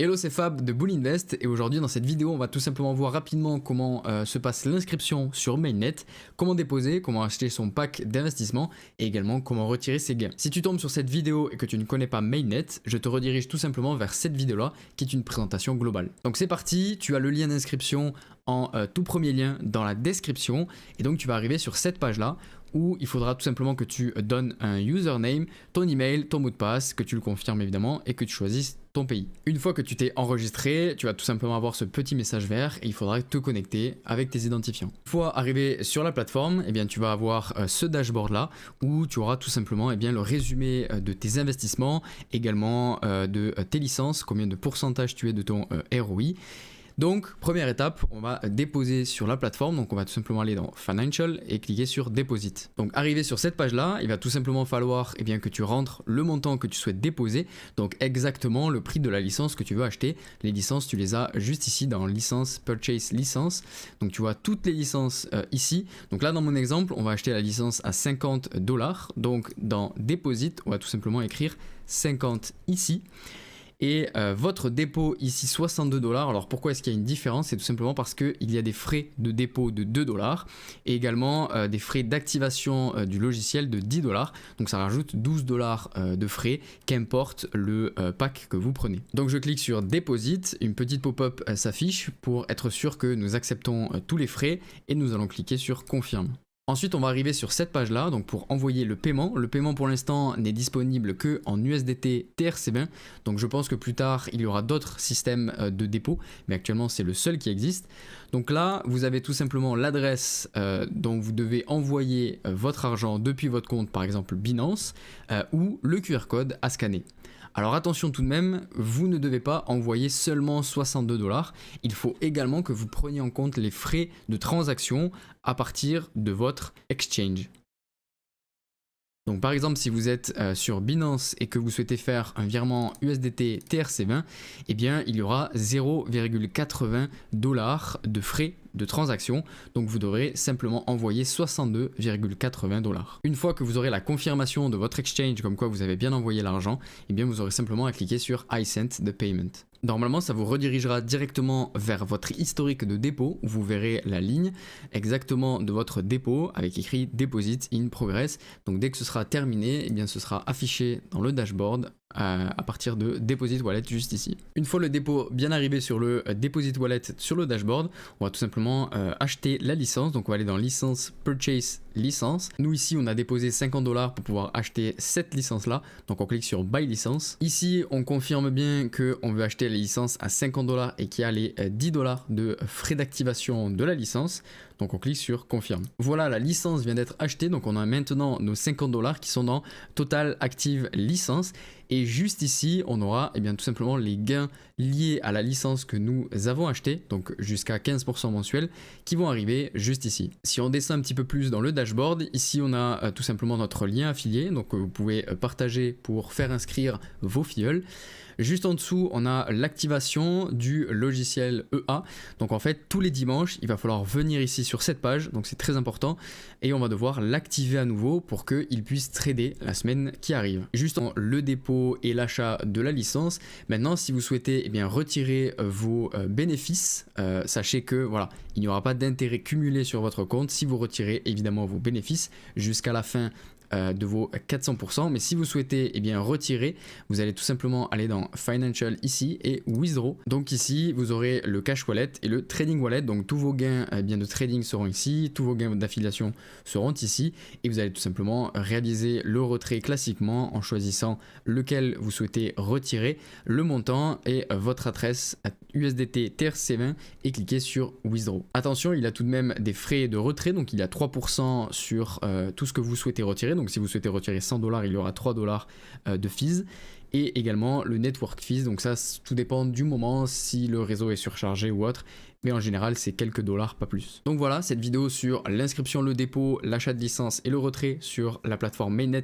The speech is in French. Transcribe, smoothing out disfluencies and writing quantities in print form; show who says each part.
Speaker 1: Hello, c'est Fab de Bull Invest et aujourd'hui dans cette vidéo on va tout simplement voir rapidement comment se passe l'inscription sur Mainnet, comment déposer, comment acheter son pack d'investissement et également comment retirer ses gains. Si tu tombes sur cette vidéo et que tu ne connais pas Mainnet, je te redirige tout simplement vers cette vidéo là qui est une présentation globale. Donc c'est parti, tu as le lien d'inscription en tout premier lien dans la description et donc tu vas arriver sur cette page là où il faudra tout simplement que tu donnes un username, ton email, ton mot de passe, que tu le confirmes évidemment et que tu choisisses ton pays. Une fois que tu t'es enregistré, tu vas tout simplement avoir ce petit message vert et il faudra te connecter avec tes identifiants. Une fois arrivé sur la plateforme, eh bien, tu vas avoir ce dashboard là où tu auras tout simplement le résumé de tes investissements, également de tes licences, combien de pourcentage tu es de ton ROI. Donc, première étape, on va déposer sur la plateforme. Donc, on va tout simplement aller dans Financial et cliquer sur Deposit. Donc, arrivé sur cette page-là, il va tout simplement falloir que tu rentres le montant que tu souhaites déposer. Donc, exactement le prix de la licence que tu veux acheter. Les licences, tu les as juste ici dans Licence, Purchase, Licence. Donc, tu vois toutes les licences ici. Donc, là, dans mon exemple, on va acheter la licence à $50. Donc, dans Deposit, on va tout simplement écrire 50 ici. Et votre dépôt ici $62. Alors pourquoi est-ce qu'il y a une différence? C'est tout simplement parce qu'il y a des frais de dépôt de $2 et également des frais d'activation du logiciel de $10. Donc ça rajoute $12 de frais, qu'importe le pack que vous prenez. Donc je clique sur Deposit, une petite pop-up s'affiche pour être sûr que nous acceptons tous les frais et nous allons cliquer sur Confirme. Ensuite, on va arriver sur cette page-là, donc pour envoyer le paiement. Le paiement pour l'instant n'est disponible que en USDT TRC20, donc je pense que plus tard il y aura d'autres systèmes de dépôt, mais actuellement c'est le seul qui existe. Donc là, vous avez tout simplement l'adresse dont vous devez envoyer votre argent depuis votre compte, par exemple Binance, ou le QR code à scanner. Alors attention tout de même, vous ne devez pas envoyer seulement $62, il faut également que vous preniez en compte les frais de transaction à partir de votre exchange. Donc par exemple, si vous êtes sur Binance et que vous souhaitez faire un virement USDT TRC20, eh bien il y aura $0,80 de frais de transaction, donc vous devrez simplement envoyer $62,80. Une fois que vous aurez la confirmation de votre exchange comme quoi vous avez bien envoyé l'argent, eh bien vous aurez simplement à cliquer sur I sent the payment. Normalement, ça vous redirigera directement vers votre historique de dépôt où vous verrez la ligne exactement de votre dépôt avec écrit Deposit in Progress. Donc dès que ce sera terminé, eh bien, ce sera affiché dans le dashboard à partir de Deposit Wallet juste ici. Une fois le dépôt bien arrivé sur le Deposit Wallet sur le dashboard, on va tout simplement acheter la licence. Donc on va aller dans Licence, Purchase, Licence. Nous ici on a déposé $50 pour pouvoir acheter cette licence là. Donc on clique sur Buy Licence. Ici on confirme bien qu'on veut acheter la licence à $50 et qu'il y a les $10 de frais d'activation de la licence. Donc on clique sur Confirme. Voilà, la licence vient d'être achetée. Donc on a maintenant nos $50 qui sont dans Total Active Licence. Et juste ici, on aura tout simplement les gains liés à la licence que nous avons achetée, donc jusqu'à 15% mensuel, qui vont arriver juste ici. Si on descend un petit peu plus dans le dashboard, ici on a tout simplement notre lien affilié, donc vous pouvez partager pour faire inscrire vos filleuls. Juste en dessous, on a l'activation du logiciel EA. Donc en fait, tous les dimanches, il va falloir venir ici sur cette page, donc c'est très important, et on va devoir l'activer à nouveau pour qu'il puisse trader la semaine qui arrive. Juste en le dépôt et l'achat de la licence. Maintenant, si vous souhaitez retirer vos bénéfices, sachez que voilà, il n'y aura pas d'intérêt cumulé sur votre compte si vous retirez évidemment vos bénéfices jusqu'à la fin de vos 400%, mais si vous souhaitez retirer, vous allez tout simplement aller dans Financial ici et Withdraw. Donc ici vous aurez le Cash Wallet et le Trading Wallet, donc tous vos gains de trading seront ici, tous vos gains d'affiliation seront ici et vous allez tout simplement réaliser le retrait classiquement en choisissant lequel vous souhaitez retirer, le montant et votre adresse USDT TRC20 et cliquer sur Withdraw. Attention, il y a tout de même des frais de retrait, donc il y a 3% sur tout ce que vous souhaitez retirer. Donc si vous souhaitez retirer $100, il y aura $3 de fees et également le network fees. Donc ça, tout dépend du moment, si le réseau est surchargé ou autre. Mais en général, c'est quelques dollars, pas plus. Donc voilà, cette vidéo sur l'inscription, le dépôt, l'achat de licence et le retrait sur la plateforme Mainnet